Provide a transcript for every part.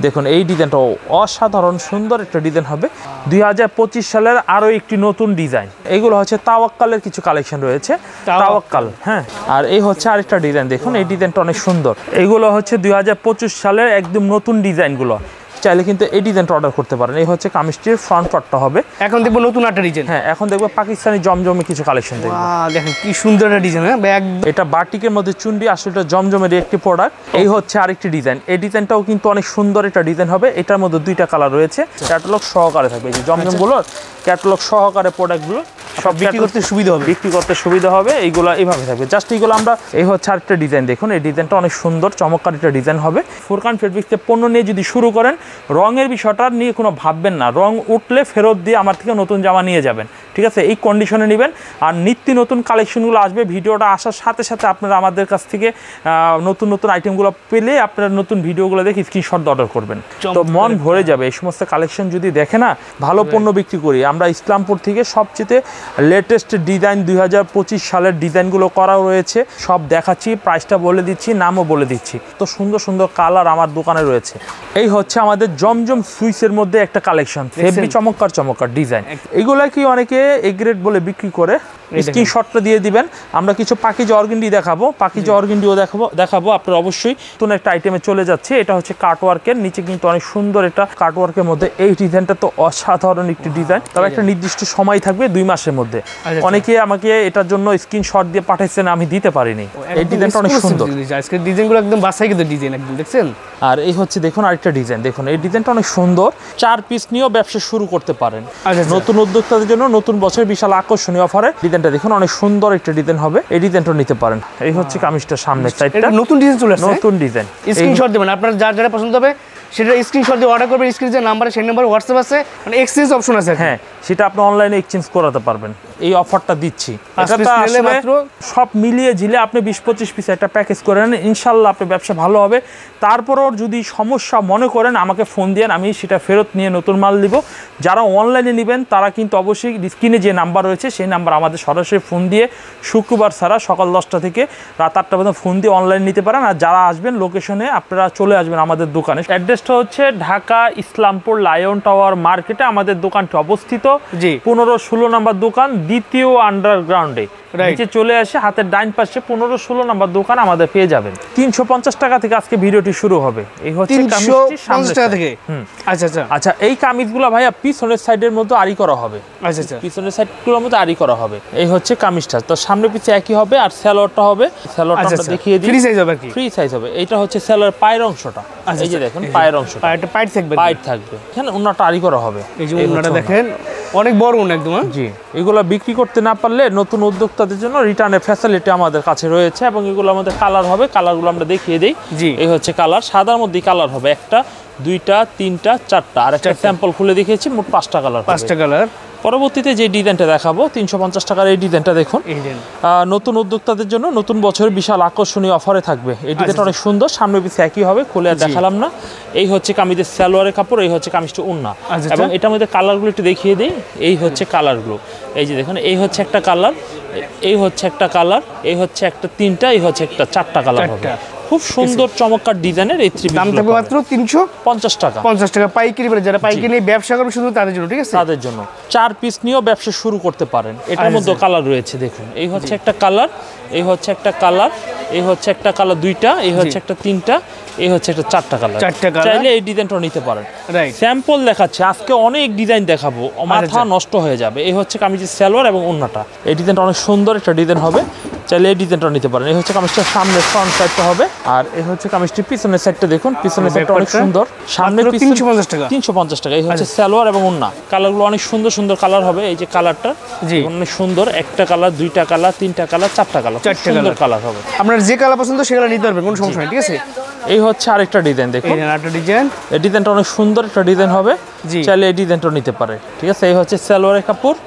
দেখুন এই ডিজাইনটা অসাধারণ সুন্দর একটা ডিজাইন হবে। 2025 সালের আরো একটি নতুন ডিজাইন। এইগুলো হচ্ছে তাওয়াক্কালের কিছু কালেকশন রয়েছে, তাওয়াক্কাল। হ্যাঁ, আর এই হচ্ছে আরেকটা ডিজাইন, দেখুন এই ডিজাইনটা অনেক সুন্দর। এইগুলো হচ্ছে 2025 সালের একদম নতুন ডিজাইনগুলো। চাইলে কিন্তু এই ডিজাইনটা অর্ডার করতে পারেন। এই হচ্ছে কামিজটির ফ্রন্ট পার্টটা হবে। এখন দেখবো নতুন একটা ডিজাইন। হ্যাঁ, এখন দেখবো পাকিস্তানি জমজমে কিছু কালেকশন দেখবো। দেখেন কি সুন্দর একটা ডিজাইন। হ্যাঁ, এটা বাটিকের মধ্যে চুন্ডি, আসলে জমজমের একটি প্রোডাক্ট। এই হচ্ছে আরেকটি ডিজাইন। এই ডিজাইনটাও কিন্তু অনেক সুন্দর একটা ডিজাইন হবে। এটার মধ্যে দুইটা কালার রয়েছে, ক্যাটালগ সহকারে থাকবে। এই যে জমজমগুলো ক্যাটালগ সহকারে প্রোডাক্টগুলো সব বিক্রি করতে সুবিধা হবে। এইগুলো এইভাবে থাকবে। জাস্ট এইগুলো আমরা, এই হচ্ছে আরেকটা ডিজাইন, দেখুন এই ডিজাইনটা অনেক সুন্দর চমৎকার একটা ডিজাইন হবে। ফুরকান ফেব্রিক্সে পণ্য নিয়ে যদি শুরু করেন, রঙের বিষয়টা নিয়ে কোনো ভাববেন না। রং উঠলে ফেরত দিয়ে আমার থেকে নতুন জামা নিয়ে যাবেন, ঠিক আছে? এই কন্ডিশনে নেবেন। আর নিত্য নতুন কালেকশনগুলো আসবে। ভিডিওটা আসার সাথে সাথে আপনারা আমাদের কাছ থেকে নতুন নতুন আইটেমগুলো পেলে আপনারা নতুন ভিডিওগুলো দেখে স্ক্রিনশট অর্ডার করবেন, তো মন ভরে যাবে। এই সমস্ত কালেকশন যদি দেখে না, ভালো পণ্য বিক্রি করি আমরা। ইসলামপুর থেকে সবচেয়ে লেটেস্ট ডিজাইন 2025 সালের ডিজাইনগুলো করা রয়েছে, সব দেখাচ্ছি, প্রাইসটা বলে দিচ্ছি, নামও বলে দিচ্ছি। তো সুন্দর সুন্দর কালার আমার দোকানে রয়েছে। এই হচ্ছে আমাদের জমজম সুইসের মধ্যে একটা কালেকশন, হেভি চমৎকার ডিজাইন। এগুলা কি অনেকে এ গ্রেড বলে বিক্রি করে, স্ক্রিনশটটা দিয়ে দিবেন। আমরা কিছু পাকিজা অর্গেন্ডি দেখাবো, পাকিজা অর্গেন্ডিও দেখাবো আপনারা অবশ্যই। নতুন একটা আইটেমে চলে যাচ্ছে। এটা হচ্ছে কাটওয়ার্কের, নিচে কিন্তু অনেক সুন্দর এটা কাটওয়ার্কের মধ্যে। এই ডিজাইনটা তো অসাধারণ একটি ডিজাইন, তবে একটা নির্দিষ্ট সময় থাকবে 2 মাসের মধ্যে। অনেকে আমাকে এটার জন্য স্ক্রিনশট দিয়ে পাঠাইছেন, আমি দিতে পারিনি। এই ডিজাইনটা অনেক সুন্দর। আজকের ডিজাইনগুলো একদম বাছাই কিন্তু ডিজাইন একদম, দেখছেন? আর এই হচ্ছে দেখুন আরেকটা ডিজাইন, দেখুন এই ডিজাইনটা অনেক সুন্দর। 4 পিস নিয়েও ব্যবসা শুরু করতে পারেন। নতুন উদ্যোক্তাদের জন্য নতুন বছর বিশাল আকর্ষণীয় অফারে ডিজাইনটা দেখুন অনেক সুন্দর একটা ডিজাইন হবে। এই ডিজাইনটা নিতে পারেন। এই হচ্ছে কামিজটার সামনের সাইডটা, নতুন ডিজাইন চলে আসছে, নতুন ডিজাইন। স্ক্রিনশট দিবেন, আপনার যারা পছন্দ হবে সেটা স্ক্রিনশট দিয়ে অর্ডার করবেন। স্ক্রিনে যে নাম্বার, সেই নাম্বার হোয়াটসঅ্যাপ আছে, মানে এক্সচেঞ্জ অপশন আছে। হ্যাঁ, সেটা আপনি অনলাইনে এক্সচেঞ্জ করাতে পারবেন। এই অফারটা দিচ্ছি। সব মিলিয়ে ঝিলে আপনি 20-25 পিস একটা প্যাকেজ করে নেন, ইনশাল্লাহ আপনার ব্যবসা ভালো হবে। তারপরও যদি সমস্যা মনে করেন আমাকে ফোন দিন, আমি সেটা ফেরত নিয়ে নতুন মাল দিব। যারা অনলাইনে নেবেন তারা কিন্তু অবশ্যই স্ক্রিনে যে নাম্বার রয়েছে সেই নাম্বার আমাদের সরাসরি ফোন দিয়ে শুক্রবার ছাড়া সকাল 10টা থেকে রাত 8টা পর্যন্ত ফোন দিয়ে অনলাইন নিতে পারেন। আর যারা আসবেন লোকেশনে আপনারা চলে আসবেন আমাদের দোকানে। অ্যাড্রেসটা হচ্ছে ঢাকা ইসলামপুর লায়ন টাওয়ার মার্কেটে আমাদের দোকানটি অবস্থিত। 15-16 নম্বর দোকান, দ্বিতীয় আন্ডারগ্রাউন্ডে নিচে চলে আসে হাতের ডাইন পাশে 15-16 নম্বর দোকান আমাদের পেয়ে যাবেন। 350 টাকা থেকে আজকে ভিডিওটি শুরু হবে। এই হচ্ছে 350 টাকা থেকে। আচ্ছা, এই কামিজগুলো ভাইয়া পিছনের সাইডের মধ্যে আরি করা হবে। পিছনের সাইডগুলোর মধ্যে আরি করা হবে। এই হচ্ছে কামিজটা, তো সামনে পিছে একই হবে। আর সালোয়ারটা হবে, সালোয়ারটা দেখিয়ে দিই, ফ্রি সাইজ হবে কি? ফ্রি সাইজ হবে। এইটা হচ্ছে সালোয়ার পায়ের অংশটা। এই যে দেখুন পায়ের অংশটা, পাইট থাকবে, পাইট থাকবে। এখানে ওন্নাটা আরি করা হবে। এই যে ওন্নাটা দেখেন অনেক বড় ওন্না একদম। জি, এগুলো বিক্রি করতে না পারলে নতুন উদ্যোক্তাদের জন্য রিটার্নের ফ্যাসিলিটি আমাদের কাছে রয়েছে। এবং এগুলো আমাদের কালার হবে, কালারগুলো আমরা দেখিয়ে দিই। এই হচ্ছে কালার, সাদার মধ্যে কালার হবে, একটা, দুইটা, তিনটা, চারটা। আর একটা স্যাম্পল খুলে দেখিয়েছি, মোট 5টা কালার। 5টা কালার। পরবর্তীতে যে ডিজাইনটা দেখাবো 350 টাকার এই ডিজাইনটা দেখুন, নতুন উদ্যোক্তাদের জন্য নতুন বছরের বিশাল আকর্ষণীয় অফারে থাকবে। এই ডিজাইনটা অনেক সুন্দর, সামনে পিছে একই হবে, খুলে আর দেখালাম না। এই হচ্ছে কামিজের সালোয়ারের কাপড়, এই হচ্ছে কামিজটা ওন্না। এবং এটার মধ্যে কালারগুলো একটু দেখিয়ে দিই। এই হচ্ছে কালারগুলো, এই যে দেখুন, এই হচ্ছে একটা কালার, এই হচ্ছে একটা কালার, এই হচ্ছে একটা, তিনটা, এই হচ্ছে একটা, 4টা কালার হবে। খুব সুন্দর চমৎকার ডিজাইনের এই থ্রি পিস। দাম থাকবে মাত্র 350 টাকা। 50 টাকা পাইকারি বাজারে, যারা পাইকারি নিয়ে ব্যবসা করবে শুধু তাদের জন্য, ঠিক আছে? তাদের জন্য 4 পিস নিয়েও ব্যবসা শুরু করতে পারেন। এটার মধ্যে কালার রয়েছে, দেখুন এই হচ্ছে একটা কালার, এই হচ্ছে একটা কালার, এই হচ্ছে একটা কালার, দুইটা, এই হচ্ছে একটা, তিনটা, এই হচ্ছে একটা, 4টা কালার। চাইলে এই ডিজাইনটা নিতে পারেন। স্যাম্পল দেখাচ্ছে, আজকে অনেক ডিজাইন দেখাবো, মাথা নষ্ট হয়ে যাবে। এই হচ্ছে কামিজের সালোয়ার এবং ওন্নাটা। এই ডিজাইনটা অনেক সুন্দর একটা ডিজাইন হবে, চাইলে এই ডিজাইনটা নিতে পারেন। এই হচ্ছে কামিজটা সামনের ফ্রন্ট সাইডটা হবে। আর এই হচ্ছে কামিজটির পিছনের সাইডটা দেখুন, পিছনের সাইডটা অনেক সুন্দর, সামনে 350 টাকা। 350 টাকা। এই হচ্ছে সালোয়ার এবং ওন্না। কালারগুলো অনেক সুন্দর সুন্দর কালার হবে। এই যে কালারটা অনেক সুন্দর, একটা কালার, দুইটা কালার, তিনটা কালার, 4টা কালার, 4টা কালার হবে। আপনার যে কালার পছন্দ সে কালার নিতে পারবেন, কোনো সমস্যা নেই, ঠিক আছে? এই হচ্ছে আরেকটা ডিজাইন, দেখুন আরেকটা ডিজাইন। এই ডিজাইনটা অনেক সুন্দর একটা ডিজাইন হবে, চাইলে এই ডিজাইনটা নিতে পারে, ঠিক আছে? এই হচ্ছে সালোয়ারের কাপড়,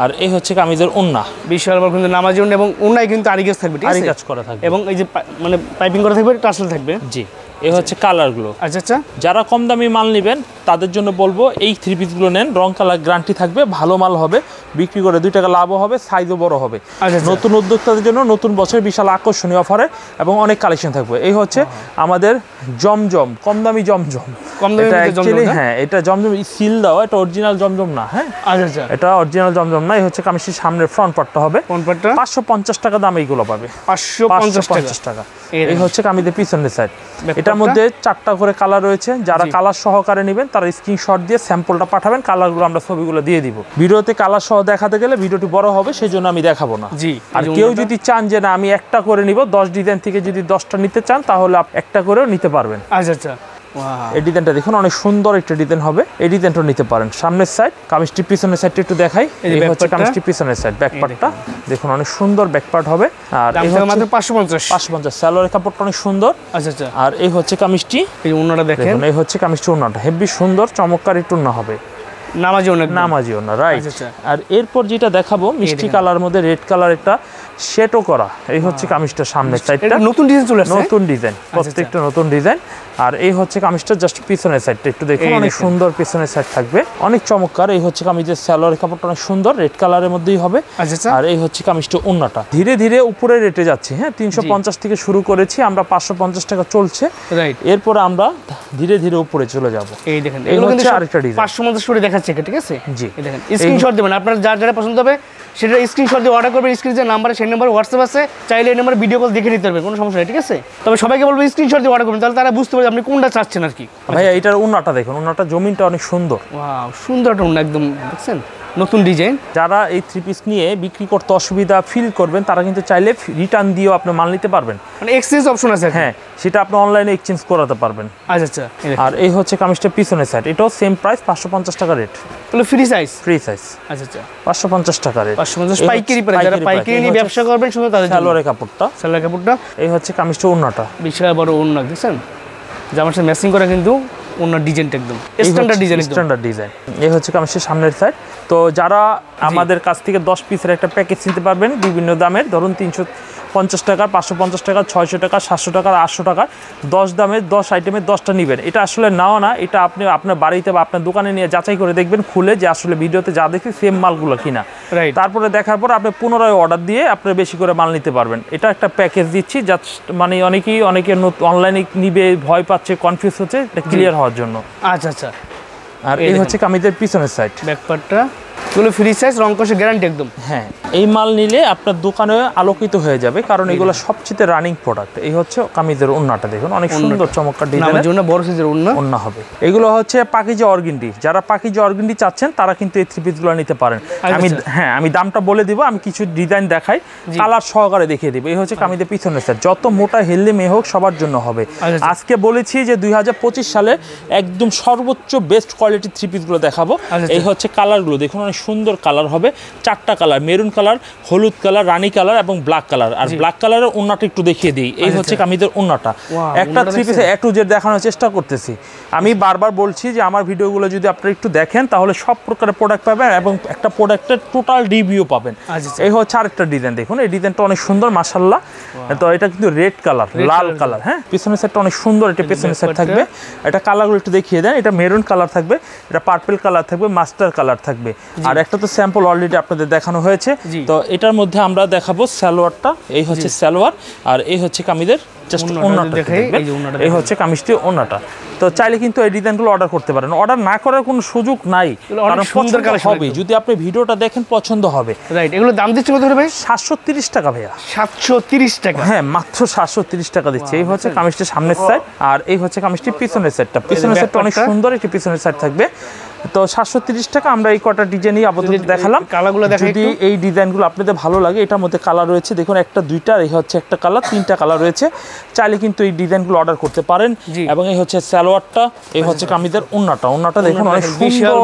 আর এই হচ্ছে কামিজের ওন্না। বিশাল বড় কিন্তু নামাজি ওন্না, এবং ওন্নায় কিন্তু আরি কাজ থাকবে, ঠিক আছে? আরি কাজ করা থাকবে, এবং এই যে মানে পাইপিং করা থাকবে, টাসেল থাকবে। জি, এই হচ্ছে কালারগুলো। আচ্ছা আচ্ছা, যারা কম দামি মাল নেবেন তাদের জন্য বলবো এই থ্রি পিসগুলো নেন, রং কালার গ্যারান্টি থাকবে, ভালো মাল হবে, বিক্রি করে 2 টাকা লাভও হবে, সাইজও বড় হবে। নতুন উদ্যোক্তাদের জন্য নতুন বছর বিশাল আকর্ষণীয় অফারে এবং অনেক কালেকশন থাকবে। এই হচ্ছে আমাদের জমজম, কম দামি জমজম। এটা অ্যাকচুয়ালি হ্যাঁ, এটা জমজম সিল দেওয়া, এটা অরিজিনাল জমজম না। হ্যাঁ আচ্ছা আচ্ছা, এটা অরিজিনাল জমজম না। এই হচ্ছে কামিজটির সামনের ফ্রন্ট পার্টটা হবে 550 টাকা দাম, এইগুলো পাবে 550 টাকা। এই হচ্ছে কামিজের পিছনের সাইড। এটার মধ্যে 4টা করে কালার রয়েছে। যারা কালার সহকারে নেবেন তারা স্ক্রিনশট দিয়ে স্যাম্পলটা পাঠাবেন, কালারগুলো আমরা ছবিগুলো দিয়ে দিব। ভিডিওতে কালার সহ দেখাতে গেলে ভিডিওটি বড় হবে, সেই জন্য আমি দেখাবো না। জি, আর কেউ যদি চান যে না আমি একটা করে নিব, 10 ডিজাইন থেকে যদি 10টা নিতে চান তাহলে একটা করেও নিতে পারবেন। আচ্ছা আচ্ছা, এই ডিজাইনটা দেখুন অনেক সুন্দর একটা ডিজাইন হবে, এই ডিজাইনটা নিতে পারেন। সামনের সাইড, কামিজটির পিছনের সাইডটা একটু দেখাই। এই হচ্ছে কামিজটির পিছনের সাইড, ব্যাক পার্টটা দেখুন অনেক সুন্দর ব্যাক পার্ট হবে। আর এই হচ্ছে মাত্র 550 সালোয়ারের কাপড়টা অনেক সুন্দর। আচ্ছা আচ্ছা, আর এই হচ্ছে কামিজটি, এই ওন্নাটা দেখেন, এই হচ্ছে কামিজটি, ওন্নাটা হেভি সুন্দর চমৎকার একটু ওন্না হবে, নামাজি ওন্না, রাইট। আর এরপর যেটা দেখাবো মিষ্টি কালার মধ্যে রেড কালার একটা শেডও করা, এই হচ্ছে কামিজটার সামনের সাইডটা, নতুন ডিজাইন চলে আসছে, নতুন ডিজাইন, প্রত্যেকটা নতুন ডিজাইন। আর এই হচ্ছে কামিজটা জাস্ট পিছনের সাইডটা একটু দেখুন, অনেক সুন্দর পিছনের সাইড থাকবে, অনেক চমৎকার। এই হচ্ছে কামিজের সালোয়ারের কাপড়টা অনেক সুন্দর, রেড কালারের মধ্যেই হবে। আর এই হচ্ছে কামিজটা ওন্নাটা ধীরে ধীরে উপরে রেটে যাচ্ছে। হ্যাঁ 350 থেকে শুরু করেছি আমরা, 550 টাকা চলছে, রাইট। এরপর আমরা ধীরে ধীরে উপরে চলে যাব। এই দেখেন এগুলো হচ্ছে আরেকটা ডিজাইন 550 করে দেখাচ্ছে, ঠিক আছে? জি, এই দেখেন স্ক্রিনশট দিবেন, আপনার যারা পছন্দ হবে সেটা স্ক্রিনশট দিয়ে অর্ডার করবেন। স্ক্রিনে যে নাম্বার, সেই নাম্বার হোয়াটসঅ্যাপ আছে, চাইলে এই নাম্বারে ভিডিও কল দেখে নিতে পারবেন, কোনো সমস্যা নেই, ঠিক আছে? তবে সবাইকে বলবো স্ক্রিনশট দিয়ে অর্ডার করবেন, তাহলে তারা বুঝতে পারবে আপনি কোনটা চাচ্ছেন আর কি। ভাইয়া এটার ওন্নাটা দেখুন, ওন্নাটা জমিনটা অনেক সুন্দর, ওয়াও সুন্দর একটা ওন্না, একদম দেখছেন নতুন ডিজাইন। যারা এই থ্রি পিস নিয়ে বিক্রি করতে অসুবিধা ফিল করবেন তারা কিন্তু চাইলে রিটার্ন দিয়েও আপনি মাল নিতে পারবেন, মানে এক্সচেঞ্জ অপশন আছে। হ্যাঁ সেটা আপনি অনলাইনে এক্সচেঞ্জ করাতে পারবেন। আচ্ছা আচ্ছা, আর এই হচ্ছে কামিজটা পিছনের সাইড, এটাও সেম প্রাইস 550 টাকা রেট, তাহলে ফ্রি সাইজ, ফ্রি সাইজ। আচ্ছা আচ্ছা, 550 টাকা রেট, 550 পাইকারি প্রাইস। যারা পাইকারি নিয়ে ব্যবসা করবেন শুধু তাদের সালোয়ারের কাপড়টা, সালোয়ারের কাপড়টা। এই হচ্ছে কামিজটা ওন্নাটা, বিশাল বড় ওন্না দেখছেন, জামার সাথে ম্যাচিং করা, কিন্তু ওন্নার ডিজাইনটা একদম স্ট্যান্ডার্ড ডিজাইন, স্ট্যান্ডার্ড ডিজাইন। এই হচ্ছে কামিজের সামনের সাইড। তো যারা আমাদের কাছ থেকে 10 পিসের একটা প্যাকেজ নিতে পারবেন বিভিন্ন দামের, ধরুন 350 টাকা, 550 টাকা, 600 টাকা, 700 টাকা, 800 টাকা, 10 দামের 10 আইটেমের 10টা নেবেন। এটা আসলে নাও না, এটা আপনি আপনার বাড়িতে বা আপনার দোকানে নিয়ে যাচাই করে দেখবেন খুলে, যে আসলে ভিডিওতে যা দেখছি সেম মালগুলো কিনা। তারপরে দেখার পর আপনি পুনরায় অর্ডার দিয়ে আপনি বেশি করে মাল নিতে পারবেন। এটা একটা প্যাকেজ দিচ্ছি, জাস্ট মানে অনেকে অনলাইনে নিবে ভয় পাচ্ছে, কনফিউজ হচ্ছে, এটা ক্লিয়ার হওয়ার জন্য। আচ্ছা আচ্ছা। আর এই হচ্ছে কামিজের পিছনের সাইড, ব্যাকপার্টটা এগুলো ফ্রি সাইজ, রং কষে গ্যারান্টি একদম। হ্যাঁ এই মাল নিলে আপনার দোকানে আলোকিত হয়ে যাবে, কারণ এগুলো সবচেয়ে রানিং প্রোডাক্ট। এই হচ্ছে কামিজের ওন্নাটা দেখুন, অনেক সুন্দর চমৎকার ডিজাইনের জন্য বড় সাইজের ওন্না হবে। এগুলো হচ্ছে পাকিজা অর্গেন্ডি, যারা পাকিজা অর্গেন্ডি চাচ্ছেন তারা কিন্তু এই থ্রি পিসগুলো নিতে পারেন। আমি দামটা বলে দিব, আমি কিছু ডিজাইন দেখাই, কালার সহকারে দেখিয়ে দিব। এই হচ্ছে কামিজের পিছনের সাইড, যত মোটা হেলদি মেয়ে হোক সবার জন্য হবে। আজকে বলেছি যে 2025 সালে একদম সর্বোচ্চ বেস্ট কোয়ালিটির থ্রি পিসগুলো দেখাবো। এই হচ্ছে কালারগুলো দেখুন, অনেক সুন্দর কালার হবে, 4টা কালার, মেরুন কালার, হলুদ কালার, রানী কালার এবং ব্ল্যাক কালার। আর ব্ল্যাক কালারের ওন্নাটা একটু দেখিয়ে দিই। এই হচ্ছে কামিজের ওন্নাটা, একটা থ্রি পিসে A to Z দেখানোর চেষ্টা করতেছি। আমি বারবার বলছি যে আমার ভিডিওগুলো যদি আপনারা একটু দেখেন তাহলে সব প্রকারের প্রোডাক্ট পাবেন এবং একটা প্রোডাক্টের টোটাল রিভিউ পাবেন। এই হচ্ছে আরেকটা ডিজাইন দেখুন, এই ডিজাইনটা অনেক সুন্দর মাশাআল্লাহ। তো এটা কিন্তু রেড কালার, লাল কালার। হ্যাঁ পিছনের সাইডটা অনেক সুন্দর, এটা পিছনের সাইড থাকবে। এটা কালারগুলো একটু দেখিয়ে দেন, এটা মেরুন কালার থাকবে, এটা পার্পল কালার থাকবে, মাস্টার কালার থাকবে। আর একটা তো স্যাম্পল অলরেডি আপনাদের দেখানো হয়েছে। তো এটার মধ্যে আমরা দেখাবো সালোয়ারটা, এই হচ্ছে সালোয়ার, আর এই হচ্ছে কামিজের জাস্ট ওন্নাটা দেখবেন। এই হচ্ছে কামিজটি ওন্নাটা। তো চাইলে কিন্তু এই ডিজাইনগুলো অর্ডার করতে পারেন, অর্ডার না করার কোনো সুযোগ নাই, কারণ সুন্দর হবে, যদি আপনি ভিডিওটা দেখেন পছন্দ হবে। রাইট, এগুলো দাম দিচ্ছে কত ভাই? 730 টাকা ভাইয়া। 730 টাকা? হ্যাঁ মাত্র 730 টাকা দিচ্ছে। এই হচ্ছে কামিজটির সামনের সাইড, আর এই হচ্ছে কামিজটির পিছনের সাইডটা। পিছনের সাইডটা অনেক সুন্দর, একটি পিছনের সাইড থাকবে। তো 730 টাকা আমরা এই কটা ডিজাইনই আপাতত দেখালাম। কালারগুলো দেখেন, যদি এই ডিজাইনগুলো আপনাদের ভালো লাগে, এটার মধ্যে কালার রয়েছে দেখুন, একটা, দুইটা, এই হচ্ছে একটা কালার, 3টা কালার রয়েছে। চাইলে কিন্তু এই ডিজাইনগুলো অর্ডার করতে পারেন। এবং এই হচ্ছে সালোয়ারটা, এই হচ্ছে কামিজের ওন্নাটা দেখুন, অনেক সুন্দর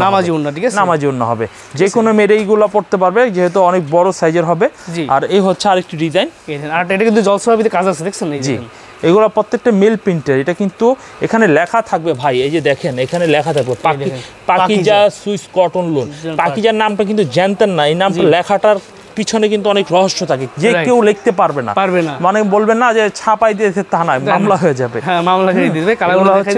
নামাজি ওন্না, ঠিক আছে? নামাজি ওন্না হবে, যে কোনো মেয়ে এইগুলো পড়তে পারবে, যেহেতু অনেক বড় সাইজের হবে। আর এই হচ্ছে আরেকটি ডিজাইন, আর এটা কিন্তু জলসভাবিতে কাজ আছে, দেখছেন? জি, এগুলো প্রত্যেকটা মেল প্রিন্টের। এটা কিন্তু এখানে লেখা থাকবে ভাই, এই যে দেখেন এখানে লেখা থাকবে পাকিজা সুইস কটন লোন। পাকিজার নামটা কিন্তু জানতেন না, এই নামটা লেখাটার পিছনে কিন্তু অনেক রহস্য থাকে, যে কেউ লিখতে পারবে না, মানে বলবেন না যে ছাপাই দিয়েছে তা নয়, মামলা হয়ে যাবে। হ্যাঁ, মামলা করে দিবে।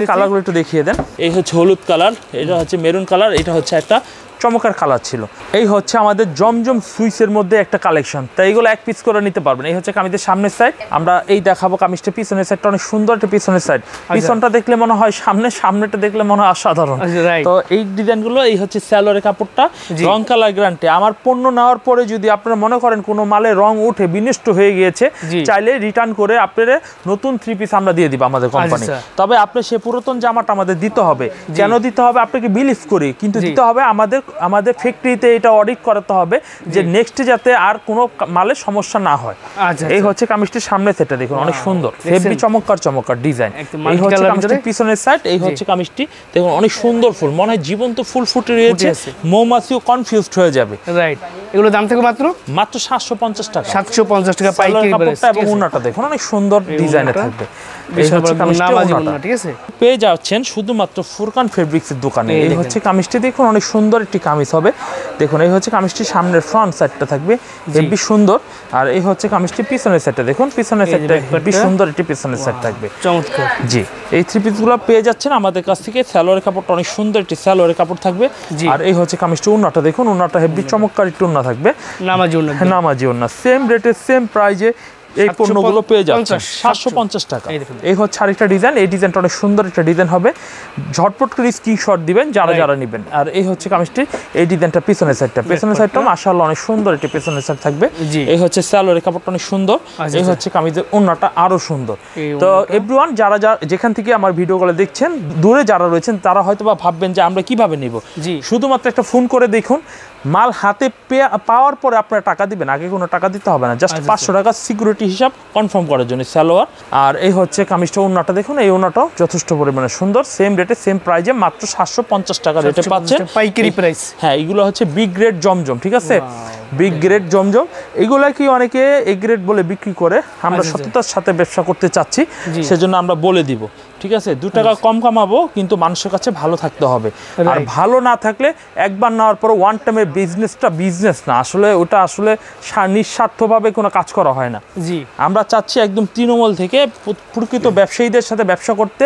কালারগুলো একটু দেখিয়ে দেন। এই হচ্ছে হলুদ কালার, এটা হচ্ছে মেরুন কালার, এটা হচ্ছে একটা চমৎকার কালার ছিল। এই হচ্ছে আমাদের জমজম সুইসের মধ্যে একটা কালেকশন, তাই এগুলো এক পিস করে নিতে পারবেন। এই হচ্ছে কামিজের সামনের সাইড, আমরা এই দেখাবো কামিজটা পিছনের সাইডটা অনেক সুন্দর একটা পিছনের সাইড। পিছনটা দেখলে মনে হয় সামনেটা দেখলে মনে হয় অসাধারণ। তো এই ডিজাইনগুলো, এই হচ্ছে সালোয়ারের কাপড়টা, রং কালার গ্যারান্টি। আমার পণ্য নেওয়ার পরে যদি আপনারা মনে করেন কোনো মালে রং উঠে বিনষ্ট হয়ে গিয়েছে, চাইলে রিটার্ন করে আপনারা নতুন 3 পিস আমরা দিয়ে দিব আমাদের কোম্পানি। তবে আপনি সে পুরাতন জামাটা আমাদের দিতে হবে। কেন দিতে হবে? আপনাকে বিলিভ করি, কিন্তু দিতে হবে আমাদের ফ্যাক্টরিতে এটা অডিট করাতে হবে যে নেক্সট যাতে আর কোনো মালে সমস্যা না হয়। এই হচ্ছে কামিজটির সামনে সেটা দেখুন, অনেক সুন্দর, হেভি চমৎকার ডিজাইন। এই হচ্ছে কামিজটির পিছনের সাইড, এই হচ্ছে কামিজটি দেখুন, অনেক সুন্দর ফুল, মনে হয় জীবন্ত ফুল ফুটে রয়েছে, মৌমাছিও কনফিউজড হয়ে যাবে। রাইট, এগুলো দাম থেকে মাত্র 750 টাকা। 750 টাকা পাইকারি প্রাইস। এবং ওন্নাটা দেখুন অনেক সুন্দর ডিজাইনে থাকবে। এই হচ্ছে কামিজটি, ঠিক আছে, পেয়ে যাচ্ছেন শুধুমাত্র ফুরকান ফেব্রিক্সের দোকানে। এই হচ্ছে কামিজটি দেখুন, অনেক সুন্দর একটি কামিজ হবে। দেখুন এই হচ্ছে কামিজটি সামনের ফ্রন্ট সাইডটা থাকবে হেভি সুন্দর, আর এই হচ্ছে কামিজটি পিছনের সাইডটা দেখুন, পিছনের সাইডটা হেভি সুন্দর একটি পিছনের সাইড থাকবে। চমৎকার। জি, এই 3 পিসগুলো পেয়ে যাচ্ছেন আমাদের কাছ থেকে। সালোয়ারের কাপড়টা অনেক সুন্দর একটি সালোয়ারের কাপড় থাকবে। আর এই হচ্ছে কামিজটি, ওন্নাটা দেখুন, ওন্নাটা হেভি চমৎকার একটি ওন্না থাকবে, নামাজি ওন্না, সেম রেটে সেম প্রাইজে এই পণ্যগুলো পেয়ে যাচ্ছে 750 টাকা। এই হচ্ছে আরেকটা ডিজাইন, এই ডিজাইনটা অনেক সুন্দর একটা ডিজাইন হবে, ঝটপট করে স্ক্রিনশট দিবেন যারা নেবেন। আর এই হচ্ছে কামিজটি, এই ডিজাইনটা পিছনের সাইডটা মাশাআল্লাহ অনেক সুন্দর একটা পিছনের সাইড থাকবে। এই হচ্ছে সালোয়ারের কাপড়টা অনেক সুন্দর, এই হচ্ছে কামিজের ওন্নাটা আরো সুন্দর। তো এভরিওয়ান, যারা যেখান থেকে আমার ভিডিওগুলো দেখছেন, দূরে যারা রয়েছেন, তারা হয়তোবা ভাববেন যে আমরা কিভাবে নিব। শুধুমাত্র একটা ফোন করে দেখুন, মাল হাতে পাওয়ার পরে আপনারা টাকা দিবেন, আগে কোনো টাকা দিতে হবে না, জাস্ট 500 টাকা সিকিউরিটি হিসাব কনফার্ম করার জন্য সালোয়ার। আর এই হচ্ছে কামিজটা, ওন্নাটা দেখুন, এই ওন্নাটাও যথেষ্ট পরিমাণে সুন্দর, সেম রেটে সেম প্রাইজে মাত্র 750 টাকা রেটে পাচ্ছেন পাইকারি প্রাইস। হ্যাঁ, এগুলো হচ্ছে বিগ গ্রেড জমজম, ঠিক আছে, বিগ গ্রেড জমজম। এগুলা কি অনেকে এ গ্রেড বলে বিক্রি করে, আমরা সততার সাথে ব্যবসা করতে চাচ্ছি, সেজন্য আমরা বলে দিব, ঠিক আছে, 2 টাকা কম কামাবো, কিন্তু মানুষের কাছে ভালো থাকতে হবে। আর ভালো না থাকলে একবার নেওয়ার পর ওয়ান টাইমের বিজনেসটা বিজনেস না, আসলে ওটা আসলে নিঃস্বার্থভাবে কোনো কাজ করা হয় না। আমরা চাচ্ছি একদম তৃণমূল থেকে প্রকৃত ব্যবসায়ীদের সাথে ব্যবসা করতে,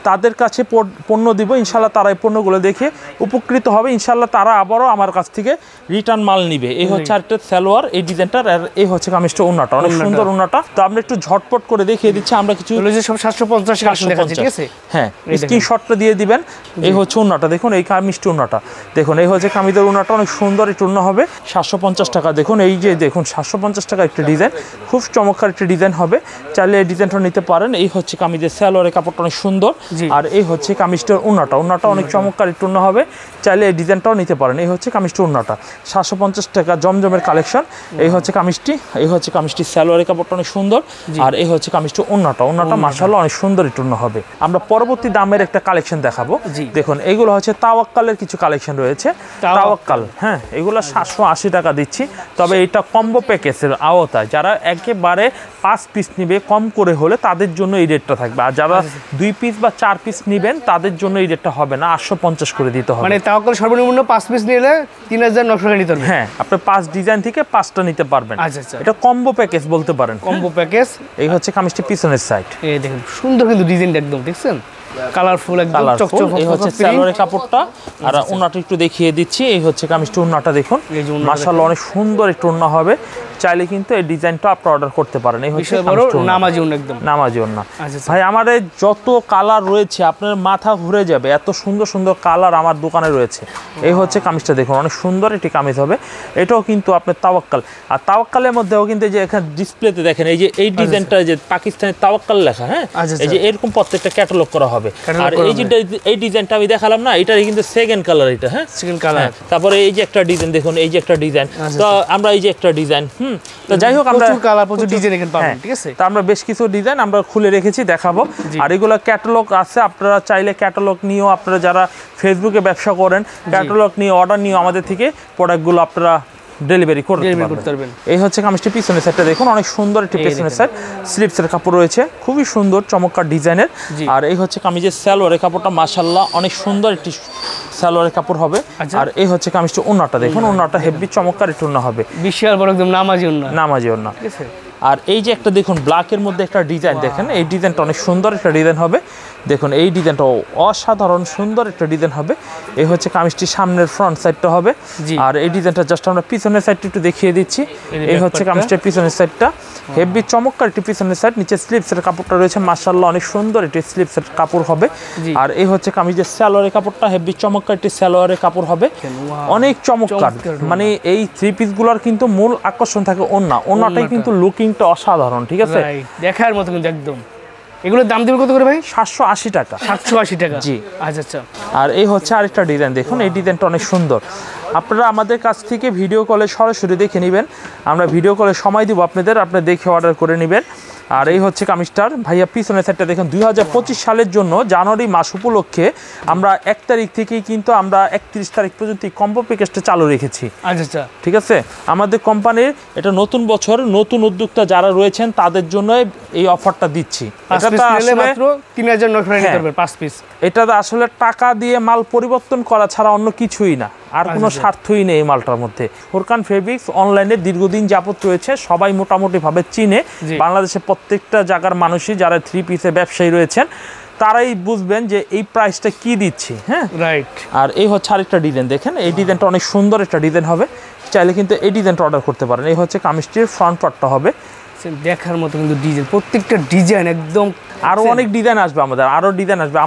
তাদের কাছে পণ্য দিব, ইনশাল্লাহ তারা এই পণ্যগুলো দেখে উপকৃত হবে, ইনশাল্লাহ তারা আবারও আমার কাছ থেকে রিটার্ন মাল নিবে। এই হচ্ছে আরেকটা সালোয়ার, এই ডিজাইনটার, আর এই হচ্ছে কামিজটা, ওন্নাটা অনেক সুন্দর ওন্নাটা। তো আমরা একটু ঝটপট করে দেখিয়ে দিচ্ছি, আমরা কিছু সব 750 টাকা, ঠিক আছে, হ্যাঁ, স্ক্রিনশটটা দিয়ে দিবেন। এই হচ্ছে ওন্নাটা দেখুন, এই কামিজটি ওন্নাটা দেখুন, এই হচ্ছে কামিজের ওন্নাটা অনেক সুন্দর একটি ওন্না হবে, 750 টাকা। দেখুন এই যে দেখুন 750 টাকা একটি ডিজাইন, খুব চমৎকার একটি ডিজাইন হবে, চাইলে এই ডিজাইনটা নিতে পারেন। এই হচ্ছে কামিজের সালোয়ারের কাপড়টা অনেক সুন্দর, আর এই হচ্ছে কামিজটার ওন্নাটা অনেক চমৎকার একটি ওন্না হবে, চাইলে এই ডিজাইনটাও নিতে পারেন। এই হচ্ছে কামিজটার ওন্নাটা 750 টাকা, জমজমের কালেকশন। এই হচ্ছে কামিজটি সালোয়ারের কাপড়টা অনেক সুন্দর, আর এই হচ্ছে কামিজটা, ওন্নাটা মাশাআল্লাহ অনেক সুন্দর একটি ওন্না হবে। আমরা পরবর্তী দামের একটা কালেকশন দেখাবো। দেখুন এগুলো হচ্ছে তাওয়াক্কালের কিছু কালেকশন রয়েছে, তাওয়াক্কাল, হ্যাঁ, এগুলো 780 টাকা দিচ্ছি। তবে এটা কম্বো প্যাকেজের আওতায়, যারা একেবারে 5 পিস নিবে কম করে হলে তাদের জন্য এই রেটটা থাকবে, আর যারা 2 পিস বা 4 পিস নেবেন তাদের জন্য এই রেটটা হবে না, 850 করে দিতে হবে। মানে তাওয়াক্কাল সর্বনিম্ন 5 পিস নিলে 3900 টাকা নিতে হবে। হ্যাঁ, আপনি 5 ডিজাইন থেকে 5টা নিতে পারবেন। এটা কম্বো প্যাকেজ বলতে পারেন, কম্বো প্যাকেজ। এই হচ্ছে কামিজটি পিছনের সাইড, এই দেখুন সুন্দর কিন্তু ডিজাইনটা একদম, দেখছেন, কালারফুল একদম চকচক। এই হচ্ছে সালোয়ারের কাপড়টা, আর ওন্নাটা একটু দেখিয়ে দিচ্ছি। এই হচ্ছে কামিজটা, ওন্নাটা দেখুন, মাশাআল্লাহ অনেক সুন্দর একটু ওন্না হবে, চাইলে কিন্তু এই ডিজাইনটা আপনি অর্ডার করতে পারেন। এই হচ্ছে নামাজি ওন্না, একদম নামাজি ওন্না। ভাই, আমাদের যত কালার রয়েছে আপনার মাথা ঘুরে যাবে, এত সুন্দর সুন্দর কালার আমার দোকানে রয়েছে। এই হচ্ছে কামিজটা দেখুন, অনেক সুন্দর একটি কামিজ হবে, এটাও কিন্তু আপনার তাওয়াক্কাল। আর তাওয়াক্কালের মধ্যেও কিন্তু যে এখানে ডিসপ্লেতে দেখেন, এই যে এই ডিজাইনটা, যে পাকিস্তানের তাওয়াক্কাল লেখা, হ্যাঁ, এই যে এরকম প্রত্যেকটা ক্যাটালগ করা হবে। আর এই যে এই ডিজাইনটা আমি দেখালাম না, এটা কিন্তু সেকেন্ড কালার, এটা হ্যাঁ সেকেন্ড কালার। তারপরে এই যে একটা ডিজাইন দেখুন, এই যে একটা ডিজাইন, তো আমরা এই যে একটা ডিজাইন, তো যাই হোক, আমরা প্রচুর কালার, প্রচুর ডিজাইন এখানে পাবেন, ঠিক আছে। তো আমরা বেশ কিছু ডিজাইন আমরা খুলে রেখেছি, দেখাবো। আর এগুলো ক্যাটালগ আছে, আপনারা চাইলে ক্যাটালগ নিয়েও, আপনারা যারা ফেসবুকে ব্যবসা করেন, ক্যাটালগ নিয়ে অর্ডার নিয়ে আমাদের থেকে প্রোডাক্টগুলো আপনারা ডেলিভারি করতে পারবেন। এই হচ্ছে কামিজটির পিছনের সাইডটা দেখুন, অনেক সুন্দর একটি পিছনের সাইড, স্লিপসের কাপড় রয়েছে, খুবই সুন্দর চমৎকার ডিজাইনের। আর এই হচ্ছে কামিজের সালোয়ারের কাপড়টা মাশাআল্লাহ অনেক সুন্দর একটি সালোয়ারের কাপড় হবে। আর এই হচ্ছে কামিজটির ওন্নাটা দেখুন, ওন্নাটা হেভি চমৎকার একটু ওন্না হবে, বিশাল বড় একদম নামাজি ওন্না, নামাজি ওন্না। আর এই যে একটা দেখুন ব্ল্যাকের মধ্যে একটা ডিজাইন দেখেন, এই ডিজাইনটা অনেক সুন্দর একটা ডিজাইন হবে। দেখুন এই ডিজাইনটা অসাধারণ সুন্দর একটা ডিজাইন হবে। এই হচ্ছে কামিজটির সামনের ফ্রন্ট সাইডটা হবে। আর এই ডিজাইনটা জাস্ট আমরা পিছনের সাইডটা একটু দেখিয়ে দিচ্ছি। এই হচ্ছে কামিজটির পিছনের সাইডটা, হেভি চমৎকার একটি পিছনের সাইড। নিচে স্লিপসের কাপড়টা রয়েছে মাশাআল্লাহ অনেক সুন্দর একটি স্লিপসের কাপড় হবে। আর এই হচ্ছে কামিজের সালোয়ারের কাপড়টা, হেভি চমৎকার একটি সালোয়ারের কাপড় হবে, অনেক চমৎকার। মানে এই থ্রি পিসগুলোর কিন্তু মূল আকর্ষণ থাকে ওন্না, ওন্নাটাই কিন্তু লুকিংটা অসাধারণ, ঠিক আছে, দেখার মতো কিন্তু একদম। এগুলোর দাম দিবেন কত করে ভাই? 780 টাকা। 780 টাকা, জি। আচ্ছা আচ্ছা। আর এই হচ্ছে আরেকটা ডিজাইন দেখুন, এই ডিজাইনটা অনেক সুন্দর। আপনারা আমাদের কাছ থেকে ভিডিও কলে সরাসরি দেখে নেবেন, আমরা ভিডিও কলে সময় দিব আপনাদের, আপনি দেখে অর্ডার করে নেবেন। আর এই হচ্ছে কামিজটার ভাইয়া পিছনের সাইডটা দেখেন, 2025 সালের জন্য জানুয়ারি মাস উপলক্ষে আমরা 1 তারিখ থেকেই কিন্তু আমরা 31 তারিখ পর্যন্ত কম্বো প্যাকেজটা চালু রেখেছি। আচ্ছা আচ্ছা, ঠিক আছে, আমাদের কোম্পানির এটা নতুন বছর, নতুন উদ্যোক্তা যারা রয়েছেন তাদের জন্য এই অফারটা দিচ্ছি। এটা তো আসলে মাত্র 3900 নিতে পারবেন 5 পিস। এটা আসলে টাকা দিয়ে মাল পরিবর্তন করা ছাড়া অন্য কিছুই না, আর কোনো স্বার্থই নেই এই মালটার মধ্যে। ফুরকান ফেব্রিক্স অনলাইনে দীর্ঘদিন যাবত রয়েছে, সবাই মোটামুটি ভাবে চিনে। বাংলাদেশের প্রত্যেকটা জায়গার মানুষই যারা থ্রি পিসের ব্যবসায়ী রয়েছেন তারাই বুঝবেন যে এই প্রাইসটা কি দিচ্ছি। হ্যাঁ, রাইট। আর এই হচ্ছে আরেকটা ডিজাইন দেখেন, এই ডিজাইনটা অনেক সুন্দর একটা ডিজাইন হবে, চাইলে কিন্তু এই ডিজাইনটা অর্ডার করতে পারেন। এই হচ্ছে কামিজটির ফ্রন্ট পার্টটা হবে, দেখার মতো কিন্তু ডিজাইন, প্রত্যেকটা ডিজাইন একদম। আরো অনেক ডিজাইন আসবে আমাদের, আরো ডিজাইন আসবে।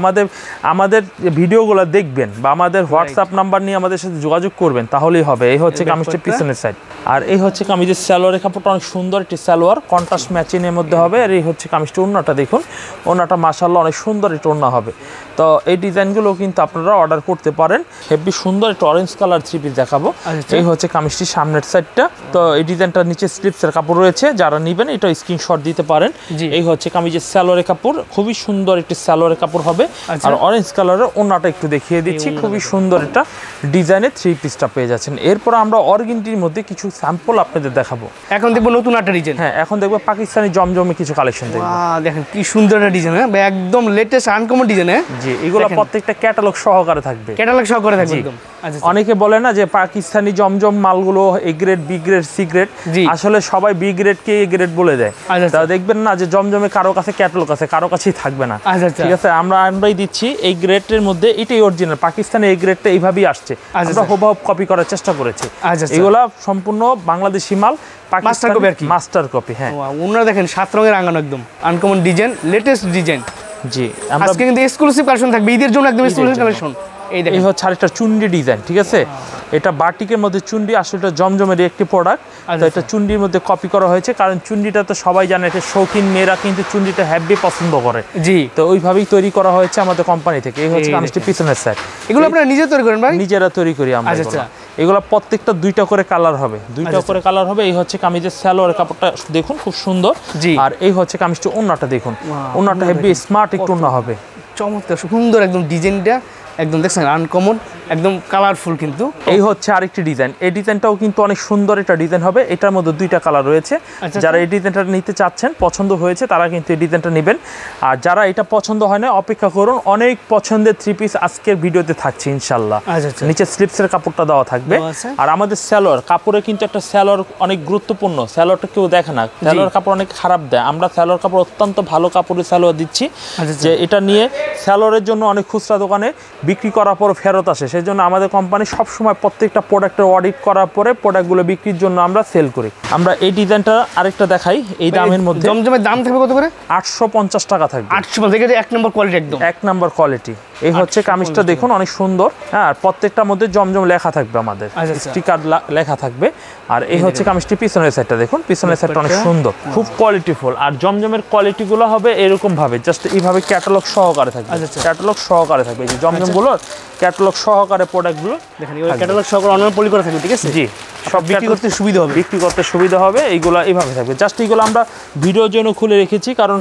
আমাদের ভিডিওগুলো দেখবেন বা আমাদের হোয়াটসঅ্যাপ নাম্বার নিয়ে আমাদের সাথে যোগাযোগ করবেন, তাহলেই হবে। এই হচ্ছে কামিজটির পিছনের সাইড। আর এই হচ্ছে কামিজের সালোয়ারের কাপড়টা অনেক সুন্দর একটি সালোয়ার, কন্ট্রাস্ট ম্যাচিংয়ের মধ্যে হবে। আর এই হচ্ছে কামিজটির ওন্নাটা দেখুন, ওন্নাটা মাশাআল্লাহ অনেক সুন্দর একটি ওন্না হবে। তো এই ডিজাইনগুলো কিন্তু আপনারা অর্ডার করতে পারেন। হেভি সুন্দর একটা অরেঞ্জ কালার থ্রি পিস দেখাবো। এই হচ্ছে কামিজটির সামনের সাইডটা। তো এই ডিজাইনটা নিচে স্লিপসের কাপড় রয়েছে, যারা নেবেন এটা স্ক্রিনশট দিতে পারেন। এই হচ্ছে কামিজের সালোয়ারের কাপড়, খুবই সুন্দর একটি সালোয়ারের কাপড় হবে। আর অরেঞ্জ কালারের ওন্নাটা একটু দেখিয়ে দিচ্ছি, খুবই সুন্দর একটা ডিজাইনের থ্রি পিসটা পেয়ে যাচ্ছেন। এরপর আমরা অর্গেন্ডির মধ্যে কিছু স্যাম্পল আপনাদের দেখাবো। এখন দেখবো নতুন একটা ডিজাইন। হ্যাঁ, এখন দেখবো পাকিস্তানি জমজমে কিছু কালেকশন দেখবো। দেখেন কি সুন্দর একটা ডিজাইন, হ্যাঁ একদম লেটেস্ট আনকমন ডিজাইন। হ্যাঁ জি, এগুলো প্রত্যেকটা ক্যাটালগ সহকারে থাকবে, ক্যাটালগ সহকারে থাকবে একদম। অনেকে বলে না যে পাকিস্তানি জমজম মালগুলো A grade, B grade, C grade, আসলে সবাই বি গ্রেড কে এ গ্রেড বলে দেয়। তা দেখবেন না যে জমজমে কারো কাছে ক্যাটালগ আছে, কারো কাছেই থাকবে না। ঠিক আছে, আমরাই দিচ্ছি এই গ্রেডের মধ্যে, এটাই অরিজিনাল পাকিস্তানি এই গ্রেডটা এইভাবেই আসছে, আমরা হুবহু কপি করার চেষ্টা করেছি। এগুলা সম্পূর্ণ বাংলাদেশি মাল, মাস্টার কপি আর কি, মাস্টার কপি। হ্যাঁ, ওনারা দেখেন 7 রঙের রাঙানো একদম আনকমন ডিজাইন, লেটেস্ট ডিজাইন। জি, আজকে কিন্তু এক্সক্লুসিভ কালেকশন থাকবে ঈদের জন্য, একদম এক্সক্লুসিভ কালেকশন। এই হচ্ছে আরেকটা চুন্ডি ডিজাইন, ঠিক আছে, এটা বাটিকের মধ্যে চুন্ডি, আসলে এটা জমজমের একটি প্রোডাক্ট। তো এটা চুন্ডির মধ্যে কপি করা হয়েছে, কারণ চুন্ডিটা তো সবাই জানে এটা শৌখিন মেয়েরা কিন্তু চুন্ডিটা হেভি পছন্দ করে। জি, তো ওইভাবেই তৈরি করা হয়েছে আমাদের কোম্পানি থেকে। এই হচ্ছে কামিজটির পিছনের সাইড। এগুলো আপনারা নিজে তৈরি করেন ভাই? নিজেরা তৈরি করি আমরা। এগুলো প্রত্যেকটা 2টা করে কালার হবে, 2টা করে কালার হবে। এই হচ্ছে কামিজের সালোয়ারের কাপড়টা দেখুন, খুব সুন্দর। আর এই হচ্ছে কামিজটির ওন্নাটা দেখুন, ওন্নাটা হেভি স্মার্ট একটু ওন্না হবে, চমৎকার সুন্দর একদম ডিজাইনটা, একদম দেখছেন আনকমন, একদম কালারফুল। কিন্তু এই হচ্ছে আরেকটি ডিজাইন, এই ডিজাইনটাও কিন্তু অনেক সুন্দর একটা ডিজাইন হবে। এটার মধ্যে 2টা কালার রয়েছে। যারা এই ডিজাইনটা নিতে চাচ্ছেন, পছন্দ হয়েছে, তারা কিন্তু এই ডিজাইনটা নেবেন। আর যারা এটা পছন্দ হয় না, অপেক্ষা করুন, অনেক পছন্দের থ্রি পিস আজকের ভিডিওতে থাকছে ইনশাল্লাহ। নিচে স্লিপসের কাপড়টা দেওয়া থাকবে। আর আমাদের সালোয়ার কাপড়ে কিন্তু একটা সালোয়ার অনেক গুরুত্বপূর্ণ, সালোয়ারটা কেউ দেখে না, সালোয়ার কাপড় অনেক খারাপ দেয়। আমরা সালোয়ার কাপড় অত্যন্ত ভালো কাপড়ের সালোয়ার দিচ্ছি, যে এটা নিয়ে সালোয়ারের জন্য অনেক খুচরা দোকানে বিক্রি করার পর ফেরত আসে। সেই জন্য আমাদের কোম্পানি সবসময় প্রত্যেকটা প্রোডাক্টের অডিট করার পরে প্রোডাক্টগুলো বিক্রির জন্য আমরা সেল করি। আমরা এই ডিজাইনটা আরেকটা দেখাই, এই দামের মধ্যে। জমজমের দাম থাকবে কত করে? 850 টাকা থাকবে। 850, এক নম্বর কোয়ালিটি, একদম 1 নম্বর কোয়ালিটি। এই হচ্ছে কামিজটা দেখুন, অনেক সুন্দর। হ্যাঁ, আর প্রত্যেকটার মধ্যে জমজম লেখা থাকবে, আমাদের স্টিকার লেখা থাকবে। আর এই হচ্ছে কামিজটি পিছনের সাইডটা দেখুন, পিছনের সাইডটা অনেক সুন্দর, খুব কোয়ালিটিফুল। আর জমজমের কোয়ালিটিগুলো হবে এরকম ভাবে, জাস্ট এইভাবে ক্যাটালগ সহকারে থাকবে, ক্যাটালগ সহকারে থাকবে। এই যে জমজমগুলোর ক্যাটালগ সহকারে প্রোডাক্টগুলো দেখেন, ক্যাটালগ সহকারে অনলাইন পলি করা থাকবে, ঠিক আছে? জি, সব বিক্রি করতে সুবিধা হবে, বিক্রি করতে সুবিধা হবে। এইগুলো এইভাবে থাকবে, জাস্ট এইগুলো আমরা ভিডিওর জন্য খুলে রেখেছি, কারণ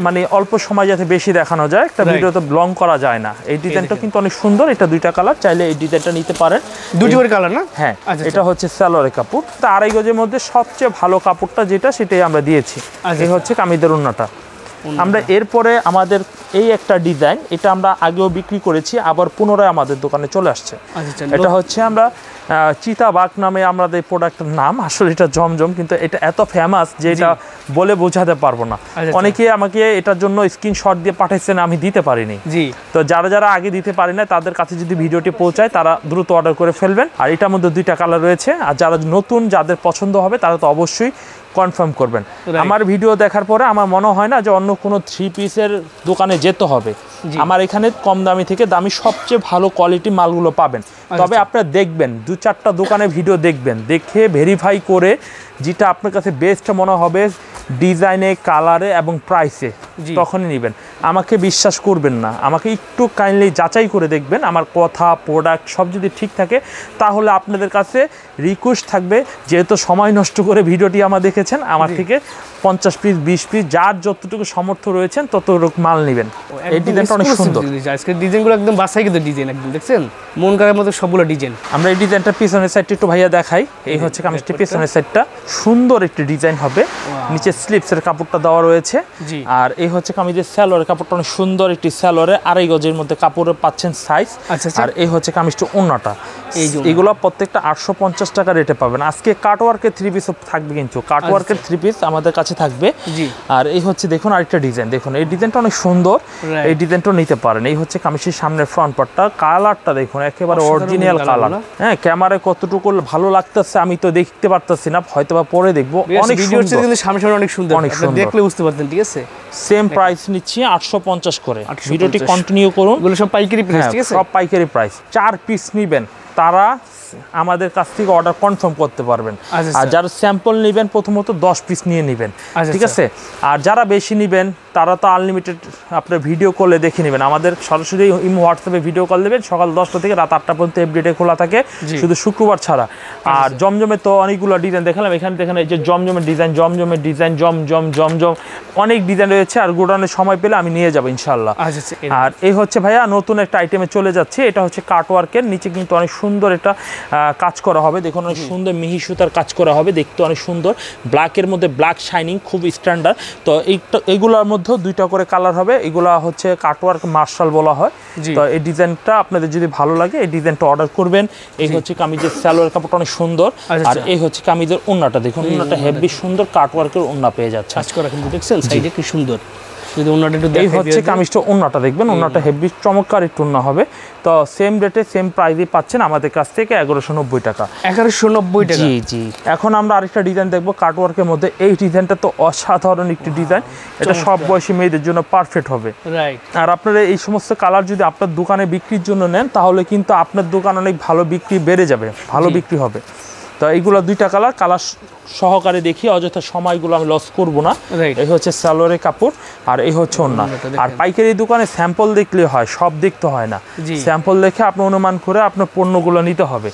মানে অল্প সময় যাতে বেশি দেখানো যায়, একটা ভিডিও তো লং করা যায় না। এই ডিজাইনটা কিন্তু অনেক সুন্দর, এটা দুইটা কালার, চাইলে এই ডিজাইনটা নিতে পারেন। দুটি করে কালার না? হ্যাঁ, এটা হচ্ছে সালোয়ারের কাপড়, তা 2.5 গজের মধ্যে সবচেয়ে ভালো কাপড়টা যেটা সেটাই আমরা দিয়েছি। এই হচ্ছে কামিজের ওড়নাটা। আমরা এরপরে আমাদের এই একটা ডিজাইন, এটা আমরা আগেও বিক্রি করেছি, আবার পুনরায় আমাদের দোকানে চলে আসছে। এটা হচ্ছে আমরা চিতাবাঘ নামে আমাদের প্রোডাক্টের নাম, আসলে এটা জমজম, কিন্তু এটা এত ফেমাস যে এটা বলে বোঝাতে পারবো না। অনেকে আমাকে এটার জন্য স্ক্রিনশট দিয়ে পাঠাইছেন, আমি দিতে পারিনি। তো যারা আগে দিতে পারি না তাদের কাছে যদি ভিডিওটি পৌঁছায় তারা দ্রুত অর্ডার করে ফেলবেন। আর এটার মধ্যে 2টা কালার রয়েছে, আর যারা নতুন যাদের পছন্দ হবে তারা তো অবশ্যই কনফার্ম করবেন। আমার ভিডিও দেখার পরে আমার মনে হয় না যে অন্য কোনো 3 পিসের দোকানে যেতে হবে। আমার এখানে কম দামি থেকে দামি সবচেয়ে ভালো কোয়ালিটি মালগুলো পাবেন। তবে আপনারা দেখবেন 2-4টা দোকানে ভিডিও দেখবেন, দেখে ভেরিফাই করে যেটা আপনার কাছে বেস্ট মনে হবে ডিজাইনে, কালারে এবং প্রাইসে, তখনই নেবেন। আমাকে বিশ্বাস করবেন না, আমাকে একটু কাইন্ডলি যাচাই করে দেখবেন। আমার কথা, প্রোডাক্ট সব যদি ঠিক থাকে তাহলে আপনাদের কাছে রিকোয়েস্ট থাকবে, যেহেতু সময় নষ্ট করে ভিডিওটি আমার দেখেছেন, আমার থেকে 50 পিস 20 পিস যার যতটুকু সামর্থ্য রয়েছেন ততটুকু মাল নেবেন। এই ডিজাইনটা অনেক সুন্দর, আজকের ডিজাইনগুলো একদম বাছাই কিন্তু ডিজাইন, একদম দেখছেন মন করার মতো সবগুলো ডিজাইন। আমরা এই ডিজাইনটা পিছনের সাইডটা একটু ভাইয়া দেখাই। এই হচ্ছে কামিজটির পিছনের সাইডটা, সুন্দর একটি ডিজাইন হবে, নিচে স্লিপসের কাপড়টা দেওয়া রয়েছে। আর এই হচ্ছে কামিজের সালোয়ারের কাপড়টা অনেক সুন্দর একটি সালোয়ারে 2.5 গজের মধ্যে কাপড়ে পাচ্ছেন সাইজ। আর এই হচ্ছে কামিজটা ওন্নাটা, এইগুলো প্রত্যেকটা 850 টাকা রেটে পাবেন। আজকে কাটওয়ার্কের 3 পিস থাকবে, কিন্তু কাটওয়ার্কের 3 পিস আমাদের কাছে থাকবে। আর এই হচ্ছে দেখুন আরেকটা ডিজাইন, দেখুন এই ডিজাইনটা অনেক সুন্দর, এই ডিজাইনটাও নিতে পারেন। এই হচ্ছে কামিজের সামনের ফ্রন্ট পার্টটা, কালারটা দেখুন একেবারে অরিজিনাল কালার। হ্যাঁ, ক্যামেরায় কতটুকু ভালো লাগতেছে আমি তো দেখতে পারতেছি না, হয়তোবা পরে দেখবো। অনেক সুন্দর, কিন্তু সামনে অনেক সুন্দর, আপনি দেখলে বুঝতে পারতেন। ঠিক আছে, সেম প্রাইস নিচ্ছি 850 করে। ভিডিওটি কন্টিনিউ করুন। এগুলো সব পাইকারি প্রাইস, ঠিক আছে, সব পাইকারি প্রাইস। 4 পিস নেবেন তারা আমাদের কাছ থেকে অর্ডার কনফার্ম করতে পারবেন। আর যারা স্যাম্পল নেবেন প্রথমত 10 পিস নিয়ে নেবেন, ঠিক আছে। আর যারা বেশি নেবেন তারা তো আনলিমিটেড আপনার ভিডিও কলে দেখে নেবেন। আমাদের সরাসরি ইমো হোয়াটসঅ্যাপে ভিডিও কল দেবেন, সকাল 10টা থেকে রাত 8টা পর্যন্ত এভরিডে খোলা থাকে, শুধু শুক্রবার ছাড়া। আর জমজমে তো অনেকগুলো ডিজাইন দেখালাম, এখানে দেখেন এই যে জমজমের ডিজাইন, জমজম অনেক ডিজাইন রয়েছে। আর গোডাউনের সময় পেলে আমি নিয়ে যাবো ইনশাল্লাহ। আর এই হচ্ছে ভাইয়া নতুন একটা আইটেমে চলে যাচ্ছে, এটা হচ্ছে কাটওয়ার্কের, নিচে কিন্তু অনেক সুন্দর এটা কাজ করা হবে, দেখুন অনেক সুন্দর মিহি সুতার কাজ করা হবে, দেখতে অনেক সুন্দর, ব্ল্যাকের মধ্যে ব্ল্যাক শাইনিং, খুব স্ট্যান্ডার্ড। তো এইগুলোর মধ্যেও 2টা করে কালার হবে। এগুলা হচ্ছে কাটওয়ার্ক মার্শাল বলা হয়। তো এই ডিজাইনটা আপনাদের যদি ভালো লাগে এই ডিজাইনটা অর্ডার করবেন। এই হচ্ছে কামিজের সালোয়ার কাপড়টা অনেক সুন্দর। আর এই হচ্ছে কামিজের ওন্নাটা, দেখুন ওন্নাটা হেভি সুন্দর কাটওয়ার্কের ওন্না পেয়ে যাচ্ছে। কাজ করা কিন্তু দেখছেন সাইডে কি সুন্দর। এই হচ্ছে কামিজটা, ওন্নাটা দেখবেন, ওন্নাটা হেভি চমৎকার একটু ওন্না হবে। তো সেম রেটে সেম প্রাইসে পাচ্ছেন আমাদের কাছ থেকে 1190 টাকা। 1190 টাকা, জি। এখন আমরা আরেকটা ডিজাইন দেখবো কাটওয়ার্কের মধ্যে। এই ডিজাইনটা তো অসাধারণ একটি ডিজাইন, এটা সব বয়সী মেয়েদের জন্য পারফেক্ট হবে। আর আপনারা এই সমস্ত কালার যদি আপনার দোকানে বিক্রির জন্য নেন তাহলে কিন্তু আপনার দোকান অনেক ভালো বিক্রি বেড়ে যাবে, ভালো বিক্রি হবে। তো এইগুলো 2টা কালার সহকারে দেখি, অযথা সময়গুলো আমি লস করব না। এই হচ্ছে সালোয়ারের কাপড়, আর এই হচ্ছে ওন্না। আর পাইকারি দোকানে স্যাম্পল দেখলে হয়, সব দেখতে হয় না। স্যাম্পল দেখে আপনি অনুমান করে আপনার পণ্যগুলো নিতে হবে।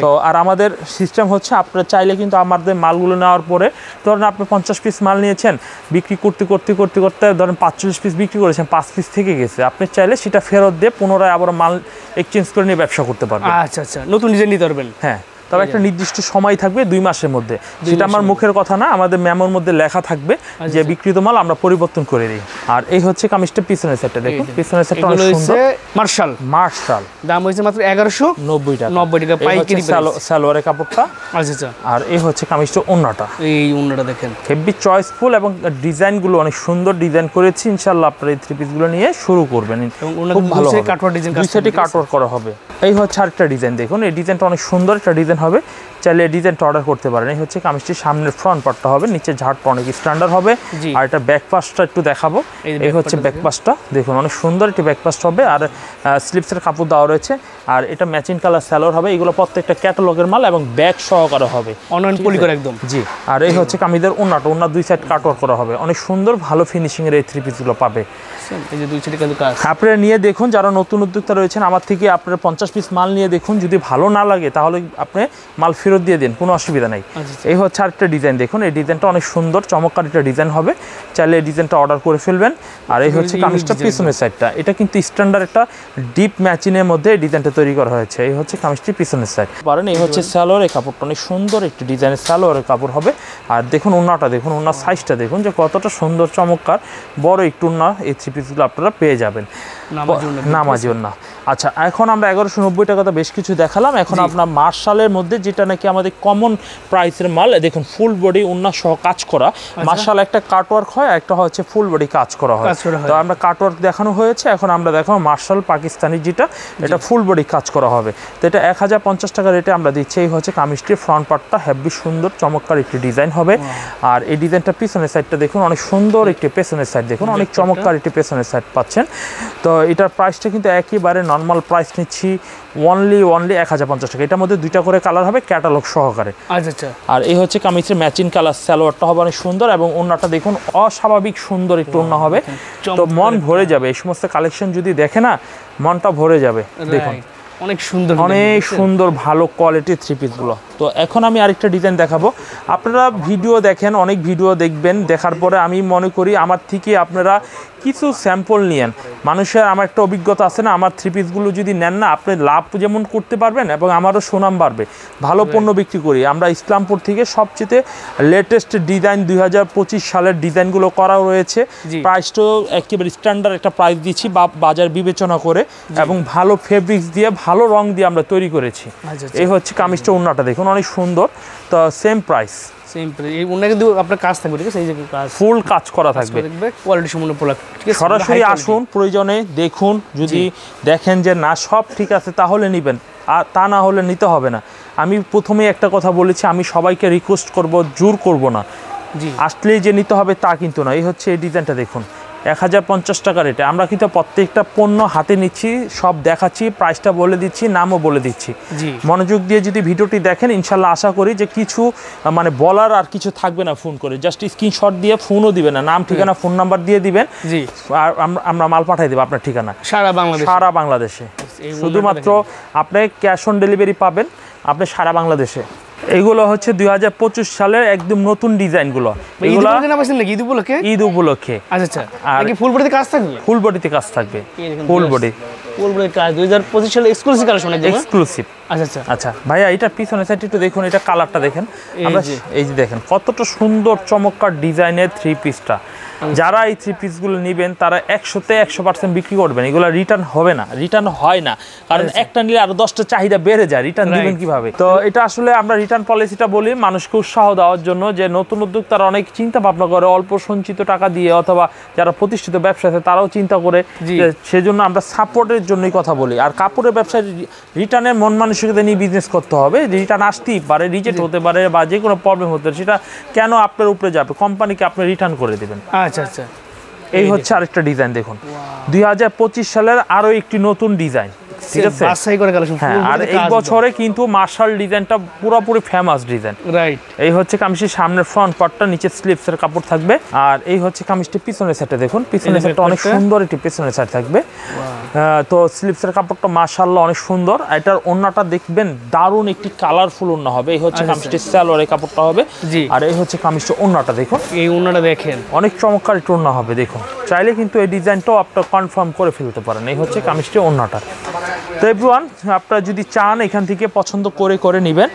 তো আর আমাদের সিস্টেম হচ্ছে আপনারা চাইলে কিন্তু আমাদের মালগুলো নেওয়ার পরে, ধরেন আপনি 50 পিস মাল নিয়েছেন, বিক্রি করতে ধরেন 45 পিস বিক্রি করেছেন, 5 পিস থেকে গেছে, আপনি চাইলে সেটা ফেরত দিয়ে পুনরায় আবার মাল এক্সচেঞ্জ করে নিয়ে ব্যবসা করতে পারবেন। আচ্ছা, নতুন ডিজাইন নিতে পারবেন। হ্যাঁ, তবে একটা নির্দিষ্ট সময় থাকবে 2 মাসের মধ্যে, সেটা আমার মুখের কথা না, আমাদের মেমোর মধ্যে লেখা থাকবে যে বিক্রিত মাল আমরা পরিবর্তন করে দিই। আর এই হচ্ছে কামিজটা পিছনের সেটটা, দেখুন পিছনের সেটটা অনেক সুন্দর, মার্শাল, দাম হইছে মাত্র 1190 টাকা পাইকারি সালোয়ারের কাপড়টা। আচ্ছা, আর এই হচ্ছে কামিজটা ওন্নাটা, এই ওন্নাটা দেখেন হেভি চয়েসফুল এবং ডিজাইনগুলো অনেক সুন্দর ডিজাইন করেছি। ইনশাআল্লাহ আপনারা এই 3 পিসগুলো নিয়ে শুরু করবেন, খুব ভালো হবে। দুই সাইডে কাটওয়ার্ক করা হবে। এই হচ্ছে আরেকটা ডিজাইন, দেখুন এই ডিজাইনটা অনেক সুন্দর একটা ডিজাইন হবে, চাইলে এই ডিজাইনটা অর্ডার করতে পারেন। এই হচ্ছে কামিজটির সামনের ফ্রন্ট পার্টটা হবে, নিচে ঝাড়টা অনেক স্ট্যান্ডার্ড হবে। আর এটা ব্যাক পাশটা একটু দেখাবো, এই হচ্ছে ব্যাক পাশটা, দেখুন অনেক সুন্দর একটি ব্যাক পাশটা হবে। আর স্লিপসের কাপড় দেওয়া রয়েছে। আর এটা ম্যাচিং কালার সালোয়ার হবে, এগুলো প্রত্যেকটা ক্যাটালগের মাল এবং ব্যাগ সহকারে হবে, অনলাইন পলি করে একদম। জি। আর এই হচ্ছে কামিজের ওন্নার দুই সাইড কাটওয়ার্ক করা হবে, অনেক সুন্দর ভালো ফিনিশিং এর এই থ্রি পিসগুলো পাবে। এই যে দুই সাইডে কিন্তু কাজ। আপনারা নিয়ে দেখুন, যারা নতুন উদ্যোক্তা রয়েছেন আমার থেকে আপনারা 50 পিস মাল নিয়ে দেখুন, যদি ভালো না লাগে তাহলে আপনি মাল ফেরত দিয়ে দিন, কোনো অসুবিধা নেই। এই হচ্ছে আরেকটা ডিজাইন দেখুন, এই ডিজাইনটা অনেক সুন্দর চমৎকার একটা ডিজাইন হবে, চাইলে এই ডিজাইনটা অর্ডার করে ফেলবেন। আর এই হচ্ছে কামিজটা পিছনের সাইডটা, এটা কিন্তু স্ট্যান্ডার্ড একটা ডিপ ম্যাচিংয়ের মধ্যে এই ডিজাইনটা তৈরি করা হয়েছে। এই হচ্ছে কামিজটি পিছনের সাইড পারেন। এই হচ্ছে সালোয়ারের কাপড়টা অনেক সুন্দর একটি ডিজাইনের সালোয়ারের কাপড় হবে। আর দেখুন ওন্নাটা দেখুন, ওন্নার সাইজটা দেখুন যে কতটা সুন্দর চমৎকার বড় একটু ওন্না, এই থ্রি পিসগুলো আপনারা পেয়ে যাবেন নামাজি ওন্না। আচ্ছা, এখন আমরা 1190 টাকাতে বেশ কিছু দেখালাম, এখন আপনার মার্শালের মধ্যে যেটা নাকি আমাদের কমন প্রাইসের মাল, দেখুন ফুল বডি ওন্না সহ কাজ করা। মার্শাল একটা কাটওয়ার্ক হয়, একটা হচ্ছে ফুল বডি কাজ করা হয়। তো আমরা কাটওয়ার্ক দেখানো হয়েছে, এখন আমরা দেখাবো মার্শাল পাকিস্তানি যেটা, এটা ফুল বডি কাজ করা হবে। তো এটা 1050 টাকা রেটে আমরা দিচ্ছি। এই হচ্ছে কামিজটির ফ্রন্ট পার্টটা হেভি সুন্দর চমৎকার একটি ডিজাইন হবে। আর এই ডিজাইনটা পিছনের সাইডটা দেখুন, অনেক সুন্দর একটি পেছনের সাইড দেখুন, অনেক চমৎকার একটি পেছনের সাইড পাচ্ছেন। তো এটার প্রাইসটা কিন্তু একেবারে নর্মাল প্রাইস নিচ্ছি, অনলি 1050 টাকা। এটার মধ্যে দুইটা করে কালার হবে ক্যাটালগ সহকারে। আচ্ছা। আর এই হচ্ছে কামিজের ম্যাচিং কালার সালোয়ারটা হবে অনেক সুন্দর, এবং ওন্নাটা দেখুন অস্বাভাবিক সুন্দর একটু ওন্না হবে, তো মন ভরে যাবে। এই সমস্ত কালেকশন যদি দেখে না, মনটা ভরে যাবে। দেখুন অনেক সুন্দর, অনেক সুন্দর ভালো কোয়ালিটির থ্রি পিসগুলো। তো এখন আমি আরেকটা ডিজাইন দেখাবো। আপনারা ভিডিও দেখেন, অনেক ভিডিও দেখবেন, দেখার পরে আমি মনে করি আমার থেকে আপনারা কিছু স্যাম্পল নিয়েন। মানুষের আমার একটা অভিজ্ঞতা আছে না, আমার থ্রি পিসগুলো যদি নেন না, আপনি লাভ যেমন করতে পারবেন এবং আমারও সুনাম বাড়বে, ভালো পণ্য বিক্রি করি। আমরা ইসলামপুর থেকে সবচেয়ে লেটেস্ট ডিজাইন 2025 সালের ডিজাইনগুলো করা রয়েছে। প্রাইসটাও একেবারে স্ট্যান্ডার্ড একটা প্রাইস দিচ্ছি বাজার বিবেচনা করে, এবং ভালো ফেব্রিক্স দিয়ে ভালো রং দিয়ে আমরা তৈরি করেছি। এই হচ্ছে কামিজটা ওন্নাটা দেখুন অনেক সুন্দর, তো সেম প্রাইস। এই ওন্না কিন্তু আপনার কাজ থাকবে, ঠিক আছে? এই যে কাজ ফুল কাজ করা থাকবে, কোয়ালিটি সম্পূর্ণ প্রোডাক্ট, ঠিক আছে? সরাসরি আসুন, প্রয়োজনে দেখুন, যদি দেখেন যে না সব ঠিক আছে তাহলে নেবেন, আর তা না হলে নিতে হবে না। আমি প্রথমেই একটা কথা বলেছি, আমি সবাইকে রিকোয়েস্ট করব, জোর করব না, আসলেই যে নিতে হবে তা কিন্তু না। এই হচ্ছে এই ডিজাইনটা দেখুন 1050 টাকা রেটে। আমরা কিন্তু প্রত্যেকটা পণ্য হাতে নিচ্ছি, সব দেখাচ্ছি, প্রাইসটা বলে দিচ্ছি, নামও বলে দিচ্ছি। মনোযোগ দিয়ে যদি ভিডিওটি দেখেন, ইনশাল্লাহ আশা করি যে কিছু মানে বলার আর কিছু থাকবে না। ফোন করে জাস্ট স্ক্রিনশট দিয়ে ফোনও দিবেন না, নাম ঠিকানা ফোন নাম্বার দিয়ে দিবেন, আর আমরা মাল পাঠিয়ে দেবো আপনার ঠিকানা সারা বাংলাদেশে। শুধুমাত্র আপনি ক্যাশ অন ডেলিভারি পাবেন আপনি সারা বাংলাদেশে। এগুলো হচ্ছে 2025 সালের একদম নতুন ডিজাইনগুলো। এগুলো ঈদ উপলক্ষে। আচ্ছা, আর কি ফুল বডিতে কাজ থাকবে? ফুল বডিতে কাজ থাকবে, ফুল বডি কাজ 2025 সালে এক্সক্লুসিভ কালেকশন, এক্সক্লুসিভ। আচ্ছা ভাইয়া, এটা পিছনের সাইড একটু দেখুন, এটা কালারটা দেখেন, আমরা এই যে দেখেন কতটা সুন্দর চমৎকার ডিজাইনের থ্রি পিসটা। যারা এই থ্রি পিসগুলো নেবেন তারা 100তে 100% বিক্রি করবেন, এগুলো রিটার্ন হবে না, রিটার্ন হয় না, কারণ একটা নিলে আরো 10টা চাহিদা বেড়ে যায়, রিটার্ন দিবেন কিভাবে? তো এটা আসলে আমরা রিটার্ন পলিসিটা বলি মানুষকে উৎসাহ দেওয়ার জন্য, যে নতুন উদ্যোক্তারা অনেক চিন্তা ভাবনা করে অল্প সঞ্চিত টাকা দিয়ে, অথবা যারা প্রতিষ্ঠিত ব্যবসা আছে তারাও চিন্তা করে, সেজন্য আমরা সাপোর্টের জন্যই কথা বলি। আর কাপড়ের ব্যবসায় রিটার্নের মন মানসিকতা নিয়ে বিজনেস করতে হবে। রিটার্ন আসতেই পারে, রিজেক্ট হতে পারে, বা যে কোনো প্রবলেম হতে পারে, সেটা কেন আপনার উপরে যাবে, কোম্পানিকে আপনি রিটার্ন করে দেবেন। আচ্ছা, এই হচ্ছে আরেকটা ডিজাইন দেখুন, 2025 সালের আরো একটি নতুন ডিজাইন, ঠিক আছে? হ্যাঁ, আর এই বছরে কিন্তু মার্শাল ডিজাইনটা পুরোপুরি ফেমাস ডিজাইন, রাইট? এই হচ্ছে কামিজের সামনের ফ্রন্ট পার্টটা, নিচে স্লিপসের কাপড় থাকবে। আর এই হচ্ছে কামিজটি পিছনের সাইডটা দেখুন, পিছনের সাইডটা অনেক সুন্দর একটি পিছনের সাইড থাকবে। তো স্লিপসের কাপড়টা মাশাআল্লাহ অনেক সুন্দর। এটার ওন্নাটা দেখবেন দারুণ একটি কালারফুল ওন্না হবে। এই হচ্ছে কামিজটির সালোয়ারের কাপড়টা হবে, আর এই হচ্ছে কামিজটির ওন্নাটা দেখুন, এই ওন্নাটা দেখেন অনেক চমৎকার একটি ওন্না হবে। দেখুন, চাইলে কিন্তু এই ডিজাইনটাও আপনারা কনফার্ম করে ফেলতে পারেন। এই হচ্ছে কামিজটির ওন্নাটা। তো এভরিওয়ান, আপনারা যদি চান এখান থেকে পছন্দ করে নেবেন।